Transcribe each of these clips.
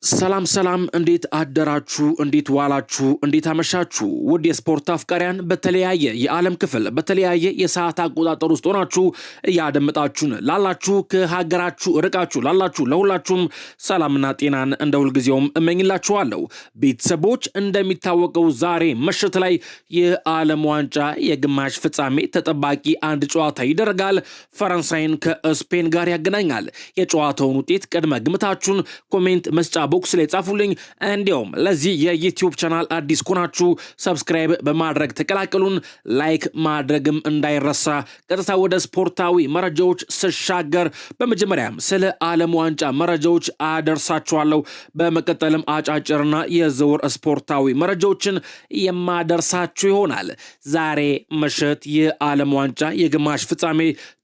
ሰላም እንዴት አደራችሁ እንዴት ዋላችሁ እንዴት አመሻችሁ ውድ የስፖርት አፍቃሪያን በተለያየ የዓለም ክፍል በተለያየ የሰዓት አቆጣጠር ውስጥ ሆናችሁ ያደምጣችሁን ላላችሁ ከሀገራችሁ ርቃችሁ ላላችሁ ለሁላችሁም ሰላምና ጤናን እንደ ሁልጊዜውም እመኝላችኋለሁ። ቤተሰቦች እንደሚታወቀው ዛሬ ምሽት ላይ የዓለም ዋንጫ የግማሽ ፍጻሜ ተጠባቂ አንድ ጨዋታ ይደረጋል። ፈረንሳይን ከስፔን ጋር ያገናኛል። የጨዋታውን ውጤት ቅድመ ግምታችሁን ኮሜንት መስጫ ቦክስ ላይ ጻፉልኝ። እንዲያውም ለዚህ የዩቲዩብ ቻናል አዲስ ኮናችሁ ሰብስክራይብ በማድረግ ተቀላቀሉን። ላይክ ማድረግም እንዳይረሳ። ቀጥታ ወደ ስፖርታዊ መረጃዎች ስሻገር በመጀመሪያም ስለ ዓለም ዋንጫ መረጃዎች አደርሳችኋለሁ። በመቀጠልም አጫጭርና የዝውውር ስፖርታዊ መረጃዎችን የማደርሳችሁ ይሆናል። ዛሬ ምሽት የዓለም ዋንጫ የግማሽ ፍጻሜ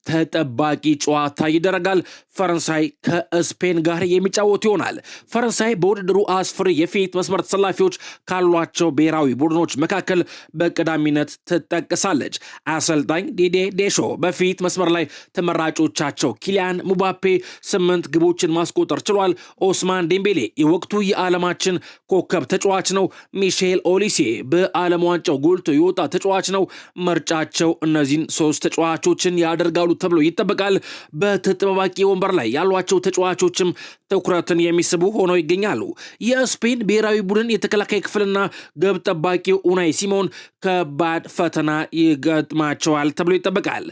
ተጠባቂ ጨዋታ ይደረጋል። ፈረንሳይ ከስፔን ጋር የሚጫወቱ ይሆናል። ፈረንሳይ በውድድሩ አስፍሪ የፊት መስመር ተሰላፊዎች ካሏቸው ብሔራዊ ቡድኖች መካከል በቀዳሚነት ትጠቀሳለች። አሰልጣኝ ዲዴ ዴሾ በፊት መስመር ላይ ተመራጮቻቸው ኪሊያን ሙባፔ 8 ግቦችን ማስቆጠር ችሏል። ኦስማን ዴምቤሌ የወቅቱ የዓለማችን ኮከብ ተጫዋች ነው። ሚሼል ኦሊሴ በዓለም ዋንጫው ጎልቶ የወጣ ተጫዋች ነው። ምርጫቸው እነዚህን 3 ተጫዋቾችን ያደርጋሉ ተብሎ ይጠበቃል። በተጠባባቂ ወንበር ላይ ያሏቸው ተጫዋቾችም ትኩረትን የሚስቡ ሆነው ይገኛሉ። የስፔን ብሔራዊ ቡድን የተከላካይ ክፍልና ግብ ጠባቂው ኡናይ ሲሞን ከባድ ፈተና ይገጥማቸዋል ተብሎ ይጠበቃል።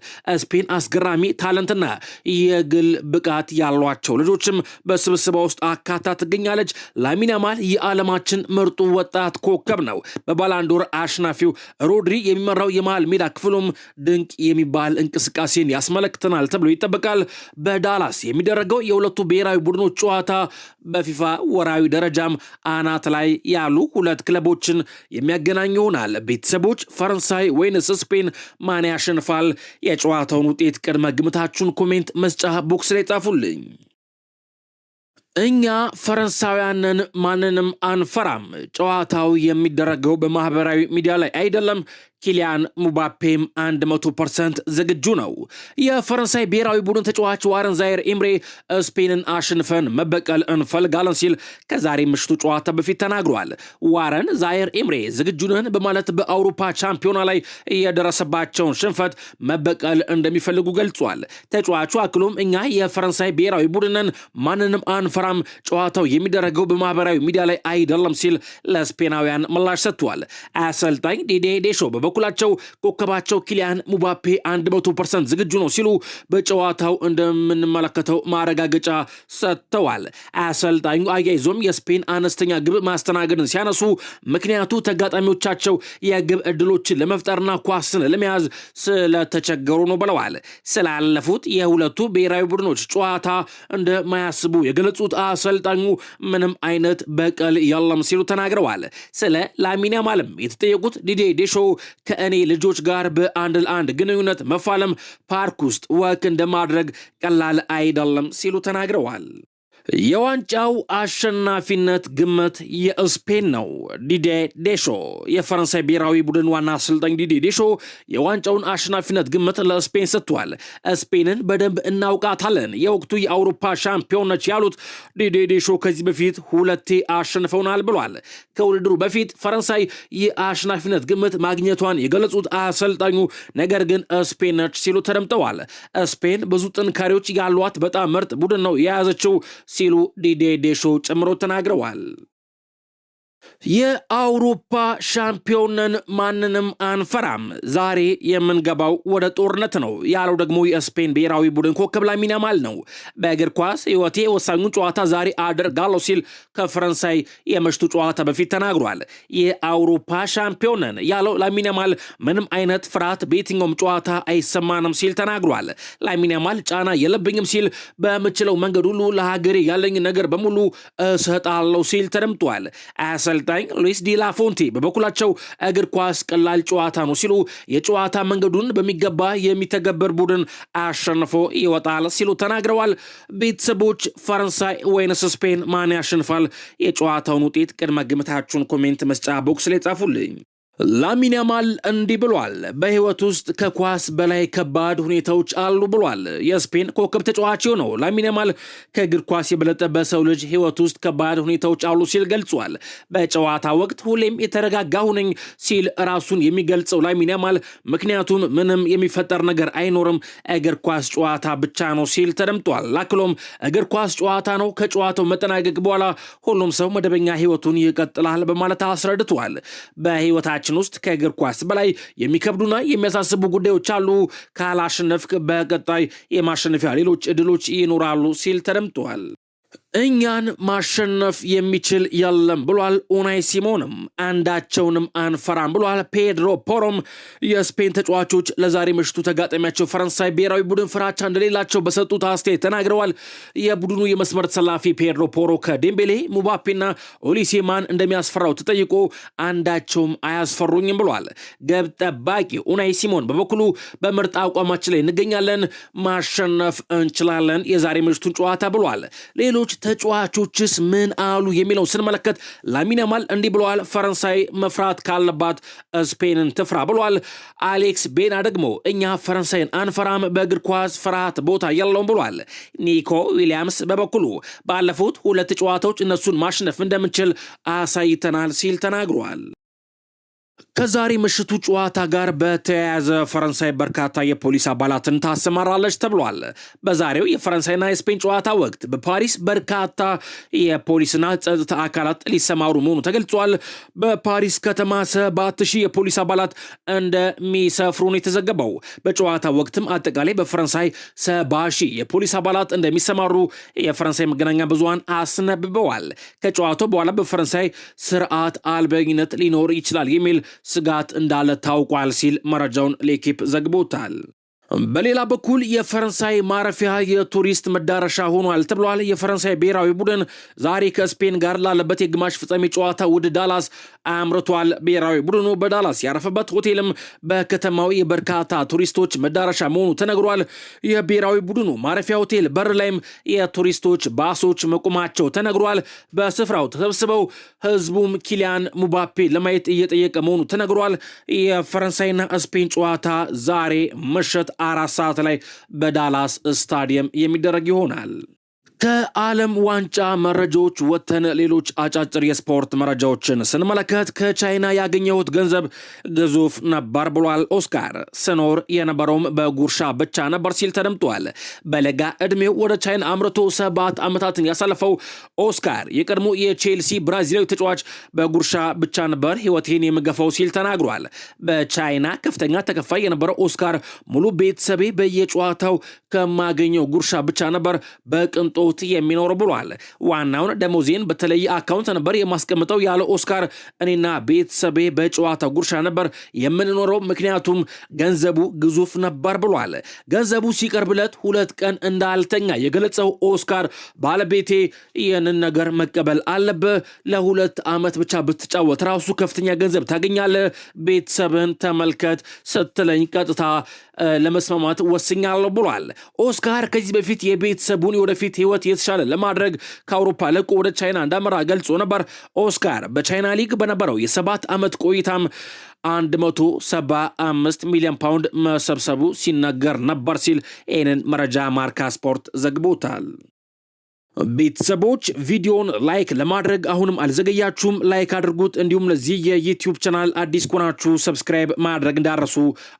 ስፔን አስገራሚ ታለንትና የግል ብቃት ያሏቸው ልጆችም በስብስባ ውስጥ አካታ ትገኛለች። ላሚን ያማል የዓለማችን ምርጡ ወጣት ኮከብ ነው። በባላንዶር አሸናፊው ሮድሪ የሚመራው የመሃል ሜዳ ክፍሉም ድንቅ የሚባል እንቅስቃሴን ያስመለክተናል ተብሎ ይጠበቃል። በዳላስ የሚደረገው የሁለቱ ብሔራዊ ቡድኖች ጨዋታ በፊፋ ወራዊ ደረጃም አናት ላይ ያሉ ሁለት ክለቦችን የሚያገናኙ ይሆናል። ቤተሰቦች ፈረንሳይ ወይንስ ስፔን ማን ያሸንፋል? የጨዋታውን ውጤት ቅድመ ግምታችሁን ኮሜንት መስጫ ቦክስ ላይ ጻፉልኝ። እኛ ፈረንሳውያንን ማንንም አንፈራም። ጨዋታው የሚደረገው በማህበራዊ ሚዲያ ላይ አይደለም። ኪሊያን ሙባፔም 100% ዝግጁ ነው። የፈረንሳይ ብሔራዊ ቡድን ተጫዋች ዋረን ዛየር ኤምሬ ስፔንን አሸንፈን መበቀል እንፈልጋለን ሲል ከዛሬ ምሽቱ ጨዋታ በፊት ተናግሯል። ዋረን ዛየር ኤምሬ ዝግጁ ነን በማለት በአውሮፓ ቻምፒዮና ላይ የደረሰባቸውን ሽንፈት መበቀል እንደሚፈልጉ ገልጿል። ተጫዋቹ አክሎም እኛ የፈረንሳይ ብሔራዊ ቡድንን ማንንም አንፈራም፣ ጨዋታው የሚደረገው በማህበራዊ ሚዲያ ላይ አይደለም ሲል ለስፔናውያን ምላሽ ሰጥቷል። አሰልጣኝ ዲዴ ዴሾ በኩላቸው ኮከባቸው ኪሊያን ሙባፔ 100% ዝግጁ ነው ሲሉ በጨዋታው እንደምንመለከተው ማረጋገጫ ሰጥተዋል። አሰልጣኙ አያይዞም የስፔን አነስተኛ ግብ ማስተናገድን ሲያነሱ ምክንያቱ ተጋጣሚዎቻቸው የግብ ዕድሎችን ለመፍጠርና ኳስን ለመያዝ ስለተቸገሩ ነው ብለዋል። ስላለፉት የሁለቱ ብሔራዊ ቡድኖች ጨዋታ እንደማያስቡ የገለጹት አሰልጣኙ ምንም አይነት በቀል የለም ሲሉ ተናግረዋል። ስለ ላሚን ያማልም የተጠየቁት ዲዴ ዴሾ ከእኔ ልጆች ጋር በአንድ ለአንድ ግንኙነት መፋለም ፓርክ ውስጥ ወክ እንደማድረግ ቀላል አይደለም ሲሉ ተናግረዋል። የዋንጫው አሸናፊነት ግምት የስፔን ነው። ዲዴ ዴሾ የፈረንሳይ ብሔራዊ ቡድን ዋና አሰልጣኝ ዲዴ ዴሾ የዋንጫውን አሸናፊነት ግምት ለስፔን ሰጥቷል። ስፔንን በደንብ እናውቃታለን፣ የወቅቱ የአውሮፓ ሻምፒዮን ነች ያሉት ዲዴ ዴሾ ከዚህ በፊት 2 አሸንፈውናል ብሏል። ከውድድሩ በፊት ፈረንሳይ የአሸናፊነት ግምት ማግኘቷን የገለጹት አሰልጣኙ ነገር ግን ስፔን ነች ሲሉ ተደምጠዋል። ስፔን ብዙ ጥንካሬዎች ያሏት በጣም ምርጥ ቡድን ነው የያዘችው ሲሉ ዲዴ ዴሾ ጨምሮ ተናግረዋል። የአውሮፓ ሻምፒዮንን ማንንም አንፈራም፣ ዛሬ የምንገባው ወደ ጦርነት ነው ያለው ደግሞ የስፔን ብሔራዊ ቡድን ኮከብ ላሚን ያማል ነው። በእግር ኳስ ሕይወቴ ወሳኙን ጨዋታ ዛሬ አደርጋለሁ ሲል ከፈረንሳይ የምሽቱ ጨዋታ በፊት ተናግሯል። የአውሮፓ ሻምፒዮንን ያለው ላሚን ያማል ምንም አይነት ፍርሃት በየትኛውም ጨዋታ አይሰማንም ሲል ተናግሯል። ላሚን ያማል ጫና የለብኝም ሲል በምችለው መንገድ ሁሉ ለሀገሬ ያለኝ ነገር በሙሉ እሰጣለሁ ሲል ተደምጧል። አሰልጣኝ ሉዊስ ዲ ላ ፎንቴ በበኩላቸው እግር ኳስ ቀላል ጨዋታ ነው ሲሉ የጨዋታ መንገዱን በሚገባ የሚተገበር ቡድን አሸንፎ ይወጣል ሲሉ ተናግረዋል። ቤተሰቦች ፈረንሳይ ወይንስ ስፔን ማን ያሸንፋል? የጨዋታውን ውጤት ቅድመ ግምታችሁን ኮሜንት መስጫ ቦክስ ላይ ጻፉልኝ። ላሚን ያማል እንዲህ ብሏል። በህይወት ውስጥ ከኳስ በላይ ከባድ ሁኔታዎች አሉ ብሏል። የስፔን ኮከብ ተጫዋች ነው ላሚን ያማል ከእግር ኳስ የበለጠ በሰው ልጅ ህይወት ውስጥ ከባድ ሁኔታዎች አሉ ሲል ገልጿል። በጨዋታ ወቅት ሁሌም የተረጋጋሁ ነኝ ሲል ራሱን የሚገልጸው ላሚን ያማል ምክንያቱም ምንም የሚፈጠር ነገር አይኖርም፣ እግር ኳስ ጨዋታ ብቻ ነው ሲል ተደምጧል። አክሎም እግር ኳስ ጨዋታ ነው፣ ከጨዋታው መጠናቀቅ በኋላ ሁሉም ሰው መደበኛ ህይወቱን ይቀጥላል በማለት አስረድቷል። በህይወታችን ውስጥ ከእግር ኳስ በላይ የሚከብዱና የሚያሳስቡ ጉዳዮች አሉ። ካላሸነፍክ በቀጣይ የማሸነፊያ ሌሎች እድሎች ይኖራሉ ሲል ተደምጧል። እኛን ማሸነፍ የሚችል የለም ብሏል። ኡናይ ሲሞንም አንዳቸውንም አንፈራም ብሏል። ፔድሮ ፖሮም የስፔን ተጫዋቾች ለዛሬ ምሽቱ ተጋጣሚያቸው ፈረንሳይ ብሔራዊ ቡድን ፍራቻ እንደሌላቸው በሰጡት አስተያየት ተናግረዋል። የቡድኑ የመስመር ተሰላፊ ፔድሮ ፖሮ ከዴምቤሌ ሙባፔና ኦሊሴማን እንደሚያስፈራው ተጠይቆ አንዳቸውም አያስፈሩኝም ብሏል። ግብ ጠባቂ ኡናይ ሲሞን በበኩሉ በምርጥ አቋማችን ላይ እንገኛለን፣ ማሸነፍ እንችላለን የዛሬ ምሽቱን ጨዋታ ብሏል። ሌሎች ተጫዋቾችስ ምን አሉ የሚለው ስንመለከት ላሚን ያማል እንዲህ ብለዋል። ፈረንሳይ መፍራት ካለባት ስፔንን ትፍራ ብለዋል። አሌክስ ቤና ደግሞ እኛ ፈረንሳይን አንፈራም፣ በእግር ኳስ ፍርሃት ቦታ የለውም ብለዋል። ኒኮ ዊሊያምስ በበኩሉ ባለፉት 2 ጨዋታዎች እነሱን ማሸነፍ እንደምንችል አሳይተናል ሲል ተናግሯል። ከዛሬ ምሽቱ ጨዋታ ጋር በተያያዘ ፈረንሳይ በርካታ የፖሊስ አባላትን ታሰማራለች ተብሏል። በዛሬው የፈረንሳይና የስፔን ጨዋታ ወቅት በፓሪስ በርካታ የፖሊስና ጸጥታ አካላት ሊሰማሩ መሆኑ ተገልጿል። በፓሪስ ከተማ 7000 የፖሊስ አባላት እንደሚሰፍሩ ነው የተዘገበው። በጨዋታ ወቅትም አጠቃላይ በፈረንሳይ 70,000 የፖሊስ አባላት እንደሚሰማሩ የፈረንሳይ መገናኛ ብዙሃን አስነብበዋል። ከጨዋታው በኋላ በፈረንሳይ ስርዓት አልበኝነት ሊኖር ይችላል የሚል ስጋት እንዳለ ታውቋል ሲል መረጃውን ሌኪፕ ዘግቦታል። በሌላ በኩል የፈረንሳይ ማረፊያ የቱሪስት መዳረሻ ሆኗል ተብሏል። የፈረንሳይ ብሔራዊ ቡድን ዛሬ ከስፔን ጋር ላለበት የግማሽ ፍጻሜ ጨዋታ ወደ ዳላስ አምርቷል። ብሔራዊ ቡድኑ በዳላስ ያረፈበት ሆቴልም በከተማው የበርካታ ቱሪስቶች መዳረሻ መሆኑ ተነግሯል። የብሔራዊ ቡድኑ ማረፊያ ሆቴል በር ላይም የቱሪስቶች ባሶች መቆማቸው ተነግሯል። በስፍራው ተሰብስበው ህዝቡም ኪሊያን ሙባፔ ለማየት እየጠየቀ መሆኑ ተነግሯል። የፈረንሳይና ስፔን ጨዋታ ዛሬ ምሽት 4 ሰዓት ላይ በዳላስ ስታዲየም የሚደረግ ይሆናል። ከዓለም ዋንጫ መረጃዎች ወተን ሌሎች አጫጭር የስፖርት መረጃዎችን ስንመለከት ከቻይና ያገኘሁት ገንዘብ ግዙፍ ነበር ብሏል ኦስካር። ስኖር የነበረውም በጉርሻ ብቻ ነበር ሲል ተደምጧል። በለጋ ዕድሜው ወደ ቻይና አምርቶ 7 ዓመታትን ያሳለፈው ኦስካር የቀድሞ የቼልሲ ብራዚላዊ ተጫዋች በጉርሻ ብቻ ነበር ህይወቴን የምገፋው ሲል ተናግሯል። በቻይና ከፍተኛ ተከፋይ የነበረው ኦስካር ሙሉ ቤተሰቤ በየጨዋታው ከማገኘው ጉርሻ ብቻ ነበር በቅንጦ የሚኖር ብሏል። ዋናውን ደሞዜን በተለየ አካውንት ነበር የማስቀምጠው ያለ ኦስካር እኔና ቤተሰቤ በጨዋታ ጉርሻ ነበር የምንኖረው ምክንያቱም ገንዘቡ ግዙፍ ነበር ብሏል። ገንዘቡ ሲቀርብለት 2 ቀን እንዳልተኛ የገለጸው ኦስካር ባለቤቴ ይህንን ነገር መቀበል አለብህ፣ ለ2 ዓመት ብቻ ብትጫወት ራሱ ከፍተኛ ገንዘብ ታገኛለህ፣ ቤተሰብን ተመልከት ስትለኝ ቀጥታ ለመስማማት ወስኛለሁ ብሏል። ኦስካር ከዚህ በፊት የቤተሰቡን የወደፊት ህይወት የተሻለ ለማድረግ ከአውሮፓ ለቆ ወደ ቻይና እንዳመራ ገልጾ ነበር። ኦስካር በቻይና ሊግ በነበረው የ7 ዓመት ቆይታም 175 ሚሊዮን ፓውንድ መሰብሰቡ ሲነገር ነበር ሲል ይህንን መረጃ ማርካ ስፖርት ዘግቦታል። ቤተሰቦች ቪዲዮን ላይክ ለማድረግ አሁንም አልዘገያችሁም፣ ላይክ አድርጉት። እንዲሁም ለዚህ የዩቲዩብ ቻናል አዲስ ከሆናችሁ ሰብስክራይብ ማድረግ እንዳረሱ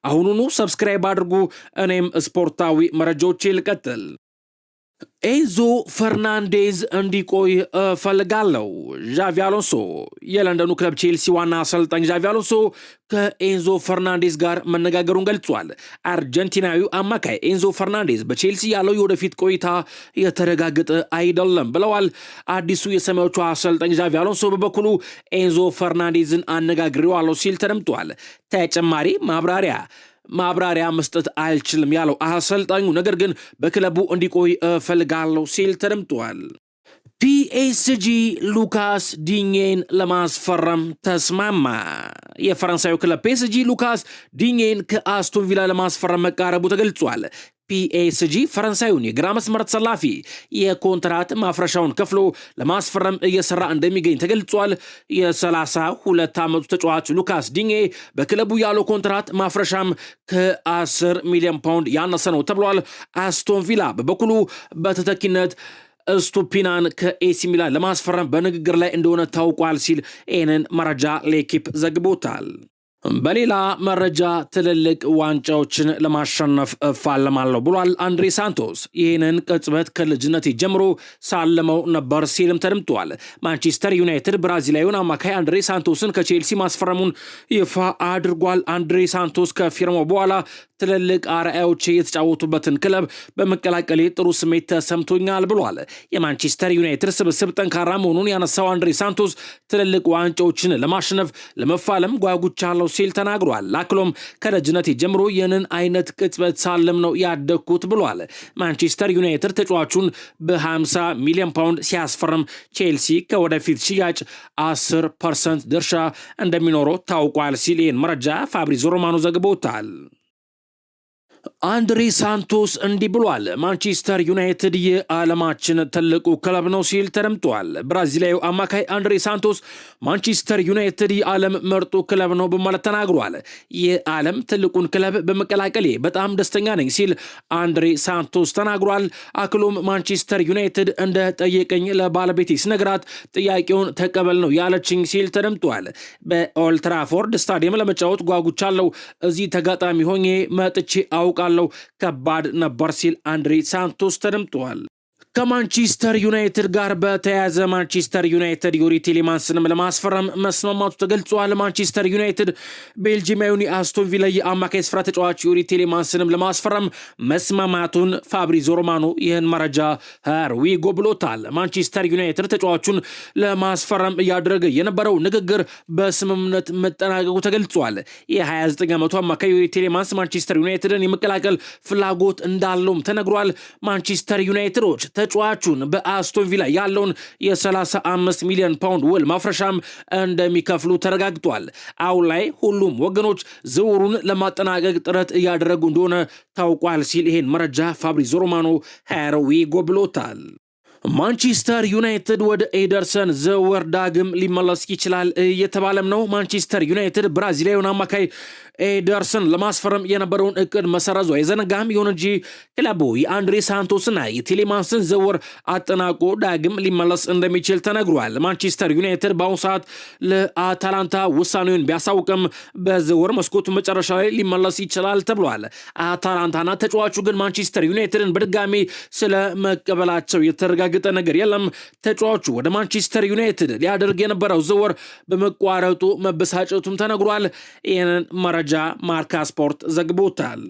አሁኑኑ ሰብስክራይብ አድርጉ። እኔም ስፖርታዊ መረጃዎቼ ልቀጥል። ኤንዞ ፈርናንዴዝ እንዲቆይ ፈልጋለሁ። ዣቪ አሎንሶ የለንደኑ ክለብ ቼልሲ ዋና አሰልጣኝ ዣቪ አሎንሶ ከኤንዞ ፈርናንዴዝ ጋር መነጋገሩን ገልጿል። አርጀንቲናዊው አማካይ ኤንዞ ፈርናንዴዝ በቼልሲ ያለው የወደፊት ቆይታ የተረጋገጠ አይደለም ብለዋል። አዲሱ የሰማዮቹ አሰልጣኝ ዣቪ አሎንሶ በበኩሉ ኤንዞ ፈርናንዴዝን አነጋግሬዋለሁ ሲል ተደምጧል። ተጨማሪ ማብራሪያ መስጠት አልችልም ያለው አሰልጣኙ ነገር ግን በክለቡ እንዲቆይ እፈልጋለሁ ሲል ተደምጧል። ፒኤስጂ ሉካስ ዲኜን ለማስፈረም ተስማማ። የፈረንሳዩ ክለብ ፒኤስጂ ሉካስ ዲኜን ከአስቶን ቪላ ለማስፈረም መቃረቡ ተገልጿል። ፒኤስጂ ፈረንሳዩን የግራ መስመር ተሰላፊ የኮንትራት ማፍረሻውን ከፍሎ ለማስፈረም እየሰራ እንደሚገኝ ተገልጿል። የ32 ዓመቱ ተጫዋች ሉካስ ዲኜ በክለቡ ያለው ኮንትራት ማፍረሻም ከ10 ሚሊዮን ፓውንድ ያነሰ ነው ተብሏል። አስቶን ቪላ በበኩሉ በተተኪነት ስቱፒናን ከኤሲ ሚላን ለማስፈረም በንግግር ላይ እንደሆነ ታውቋል ሲል ይህንን መረጃ ሌኪፕ ዘግቦታል። በሌላ መረጃ ትልልቅ ዋንጫዎችን ለማሸነፍ እፋለማለሁ ብሏል አንድሬ ሳንቶስ። ይህንን ቅጽበት ከልጅነት ጀምሮ ሳለመው ነበር ሲልም ተደምጧል። ማንቸስተር ዩናይትድ ብራዚላዊውን አማካይ አንድሬ ሳንቶስን ከቼልሲ ማስፈረሙን ይፋ አድርጓል። አንድሬ ሳንቶስ ከፊርማው በኋላ ትልልቅ አርአያዎች የተጫወቱበትን ክለብ በመቀላቀሌ ጥሩ ስሜት ተሰምቶኛል ብሏል። የማንቸስተር ዩናይትድ ስብስብ ጠንካራ መሆኑን ያነሳው አንድሬ ሳንቶስ ትልልቅ ዋንጫዎችን ለማሸነፍ ለመፋለም ጓጉቻለሁ ሲል ተናግሯል። አክሎም ከልጅነቴ ጀምሮ ይህንን አይነት ቅጽበት ሳለም ነው ያደግኩት ብሏል። ማንቸስተር ዩናይትድ ተጫዋቹን በ50 ሚሊዮን ፓውንድ ሲያስፈርም ቼልሲ ከወደፊት ሽያጭ 10% ድርሻ እንደሚኖረው ታውቋል ሲል ይህን መረጃ ፋብሪዞ ሮማኖ ዘግቦታል። አንድሬ ሳንቶስ እንዲህ ብሏል። ማንቸስተር ዩናይትድ የዓለማችን ትልቁ ክለብ ነው ሲል ተደምጧል። ብራዚላዊ አማካይ አንድሬ ሳንቶስ ማንቸስተር ዩናይትድ የዓለም ምርጡ ክለብ ነው በማለት ተናግሯል። የዓለም ትልቁን ክለብ በመቀላቀሌ በጣም ደስተኛ ነኝ ሲል አንድሬ ሳንቶስ ተናግሯል። አክሎም ማንቸስተር ዩናይትድ እንደ ጠየቀኝ ለባለቤቴ ስነግራት ጥያቄውን ተቀበል ነው ያለችኝ ሲል ተደምጧል። በኦልትራፎርድ ስታዲየም ለመጫወት ጓጉቻለሁ። እዚህ ተጋጣሚ ሆኜ መጥቼ አውቃለሁ። ከባድ ነበር ሲል አንድሬ ሳንቶስ ተደምጧል። ከማንቸስተር ዩናይትድ ጋር በተያያዘ ማንቸስተር ዩናይትድ ዩሪ ቲሌማንስንም ለማስፈረም መስማማቱ ተገልጿል። ማንቸስተር ዩናይትድ ቤልጂማዊውን የአስቶን ቪላ የአማካይ ስፍራ ተጫዋች ዩሪ ቲሌማንስንም ለማስፈረም መስማማቱን ፋብሪዞ ሮማኖ ይህን መረጃ ሀርዊጎ ብሎታል። ማንቸስተር ዩናይትድ ተጫዋቹን ለማስፈረም እያደረገ የነበረው ንግግር በስምምነት መጠናቀቁ ተገልጿል። የ29 ዓመቱ አማካይ ዩሪ ቲሌማንስ ማንቸስተር ዩናይትድን የመቀላቀል ፍላጎት እንዳለውም ተነግሯል። ማንቸስተር ዩናይትዶች ተጫዋቹን በአስቶን ቪላ ያለውን የ35 ሚሊዮን ፓውንድ ውል ማፍረሻም እንደሚከፍሉ ተረጋግጧል። አሁን ላይ ሁሉም ወገኖች ዝውውሩን ለማጠናቀቅ ጥረት እያደረጉ እንደሆነ ታውቋል ሲል ይሄን መረጃ ፋብሪዞ ሮማኖ ሀርዊጎ ብሎታል። ማንቸስተር ዩናይትድ ወደ ኤደርሰን ዝውውር ዳግም ሊመለስ ይችላል እየተባለም ነው። ማንቸስተር ዩናይትድ ብራዚላዊውን አማካይ ኤደርሰን ለማስፈረም የነበረውን እቅድ መሰረዙ አይዘነጋም። ይሁን እንጂ ክለቡ የአንድሬ ሳንቶስና የቴሌማንስን ዝውውር አጠናቆ ዳግም ሊመለስ እንደሚችል ተነግሯል። ማንቸስተር ዩናይትድ በአሁኑ ሰዓት ለአታላንታ ውሳኔውን ቢያሳውቅም በዝውውር መስኮቱ መጨረሻ ላይ ሊመለስ ይችላል ተብሏል። አታላንታና ተጫዋቹ ግን ማንቸስተር ዩናይትድን በድጋሚ ስለ መቀበላቸው የተረጋገጠ ነገር የለም። ተጫዋቹ ወደ ማንቸስተር ዩናይትድ ሊያደርግ የነበረው ዝውውር በመቋረጡ መበሳጨቱም ተነግሯል። ይህንን መረጃ ማርካ ስፖርት ዘግቦታል።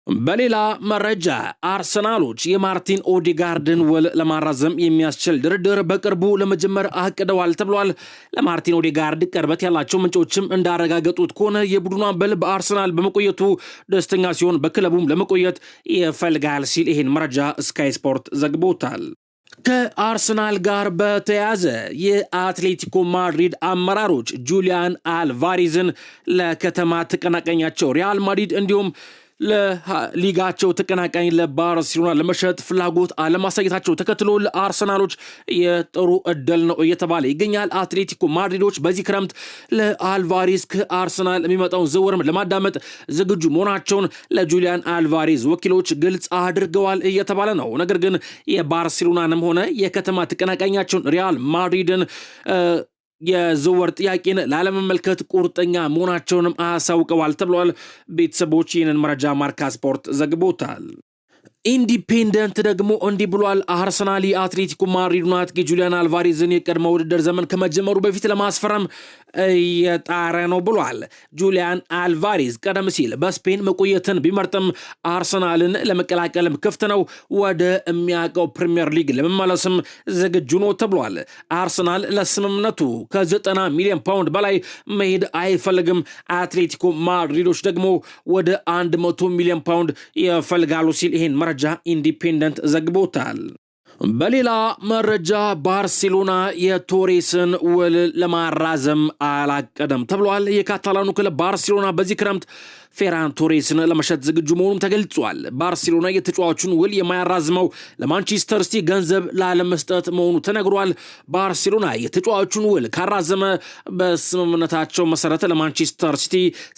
በሌላ መረጃ አርሰናሎች የማርቲን ኦዴጋርድን ውል ለማራዘም የሚያስችል ድርድር በቅርቡ ለመጀመር አቅደዋል ተብሏል። ለማርቲን ኦዴጋርድ ቅርበት ያላቸው ምንጮችም እንዳረጋገጡት ከሆነ የቡድኑ አምበል በአርሰናል በመቆየቱ ደስተኛ ሲሆን በክለቡም ለመቆየት ይፈልጋል ሲል ይህን መረጃ ስካይ ስፖርት ዘግቦታል። ከአርሰናል ጋር በተያያዘ የአትሌቲኮ ማድሪድ አመራሮች ጁሊያን አልቫሬዝን ለከተማ ተቀናቃኛቸው ሪያል ማድሪድ እንዲሁም ለሊጋቸው ተቀናቃኝ ለባርሴሎና ለመሸጥ ፍላጎት አለማሳየታቸው ተከትሎ ለአርሰናሎች የጥሩ እድል ነው እየተባለ ይገኛል። አትሌቲኮ ማድሪዶች በዚህ ክረምት ለአልቫሬዝ ከአርሰናል የሚመጣውን ዝውውርም ለማዳመጥ ዝግጁ መሆናቸውን ለጁሊያን አልቫሬዝ ወኪሎች ግልጽ አድርገዋል እየተባለ ነው። ነገር ግን የባርሴሎናንም ሆነ የከተማ ተቀናቃኛቸውን ሪያል ማድሪድን የዝውውር ጥያቄን ላለመመልከት ቁርጠኛ መሆናቸውንም አሳውቀዋል ተብሏል። ቤተሰቦች ይህንን መረጃ ማርካ ስፖርት ዘግቦታል። ኢንዲፔንደንት ደግሞ እንዲህ ብሏል። አርሰናል የአትሌቲኮ ማድሪዱን አጥቂ ጁሊያን አልቫሬዝን የቀድሞ ውድድር ዘመን ከመጀመሩ በፊት ለማስፈረም እየጣረ ነው ብሏል። ጁሊያን አልቫሬዝ ቀደም ሲል በስፔን መቆየትን ቢመርጥም አርሰናልን ለመቀላቀልም ክፍት ነው። ወደ የሚያውቀው ፕሪሚየር ሊግ ለመመለስም ዝግጁ ነው ተብሏል። አርሰናል ለስምምነቱ ከ90 ሚሊዮን ፓውንድ በላይ መሄድ አይፈልግም። አትሌቲኮ ማድሪዶች ደግሞ ወደ 100 ሚሊዮን ፓውንድ ይፈልጋሉ ሲል ይሄን መረጃ ኢንዲፔንደንት ዘግቦታል። በሌላ መረጃ ባርሴሎና የቶሬስን ውል ለማራዘም አላቀደም ተብሏል። የካታላኑ ክለብ ባርሴሎና በዚህ ክረምት ፌራን ቶሬስን ለመሸጥ ዝግጁ መሆኑም ተገልጿል። ባርሴሎና የተጫዋቹን ውል የማያራዝመው ለማንቸስተር ሲቲ ገንዘብ ላለመስጠት መሆኑ ተነግሯል። ባርሴሎና የተጫዋቹን ውል ካራዘመ በስምምነታቸው መሰረት ለማንቸስተር ሲቲ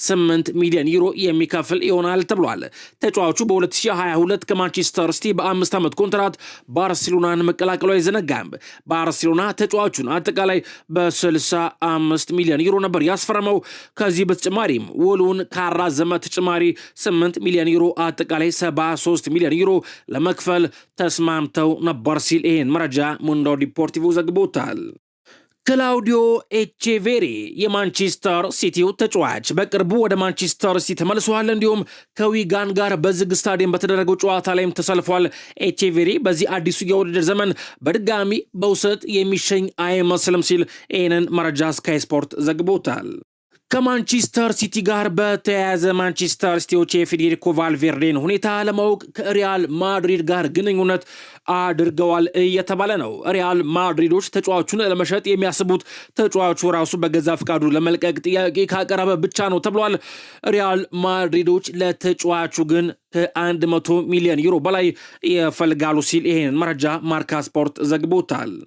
8 ሚሊዮን ዩሮ የሚከፍል ይሆናል ተብሏል። ተጫዋቹ በ2022 ከማንቸስተር ሲቲ በ5 ዓመት ኮንትራት ባርሴሎናን መቀላቀሉ አይዘነጋም። ባርሴሎና ተጫዋቹን አጠቃላይ በ65 ሚሊዮን ዩሮ ነበር ያስፈረመው። ከዚህ በተጨማሪም ውሉን ካራዘመ ተጨማሪ 8 ሚሊዮን ዩሮ አጠቃላይ 73 ሚሊዮን ዩሮ ለመክፈል ተስማምተው ነበር ሲል ይህን መረጃ ሙንዶ ዲፖርቲቮ ዘግቦታል። ክላውዲዮ ኤቼቬሪ የማንቸስተር ሲቲው ተጫዋች በቅርቡ ወደ ማንቸስተር ሲቲ ተመልሷል። እንዲሁም ከዊጋን ጋር በዝግ ስታዲየም በተደረገው ጨዋታ ላይም ተሰልፏል። ኤቼቬሪ በዚህ አዲሱ የውድድር ዘመን በድጋሚ በውሰት የሚሸኝ አይመስልም ሲል ይህንን መረጃ ስካይ ስፖርት ዘግቦታል። ከማንቸስተር ሲቲ ጋር በተያያዘ ማንቸስተር ሲቲዎች የፌዴሪኮ ቫልቬርዴን ሁኔታ ለማወቅ ከሪያል ማድሪድ ጋር ግንኙነት አድርገዋል እየተባለ ነው። ሪያል ማድሪዶች ተጫዋቹን ለመሸጥ የሚያስቡት ተጫዋቹ ራሱ በገዛ ፍቃዱ ለመልቀቅ ጥያቄ ካቀረበ ብቻ ነው ተብሏል። ሪያል ማድሪዶች ለተጫዋቹ ግን ከ100 ሚሊዮን ዩሮ በላይ ይፈልጋሉ ሲል ይሄን መረጃ ማርካ ስፖርት ዘግቦታል።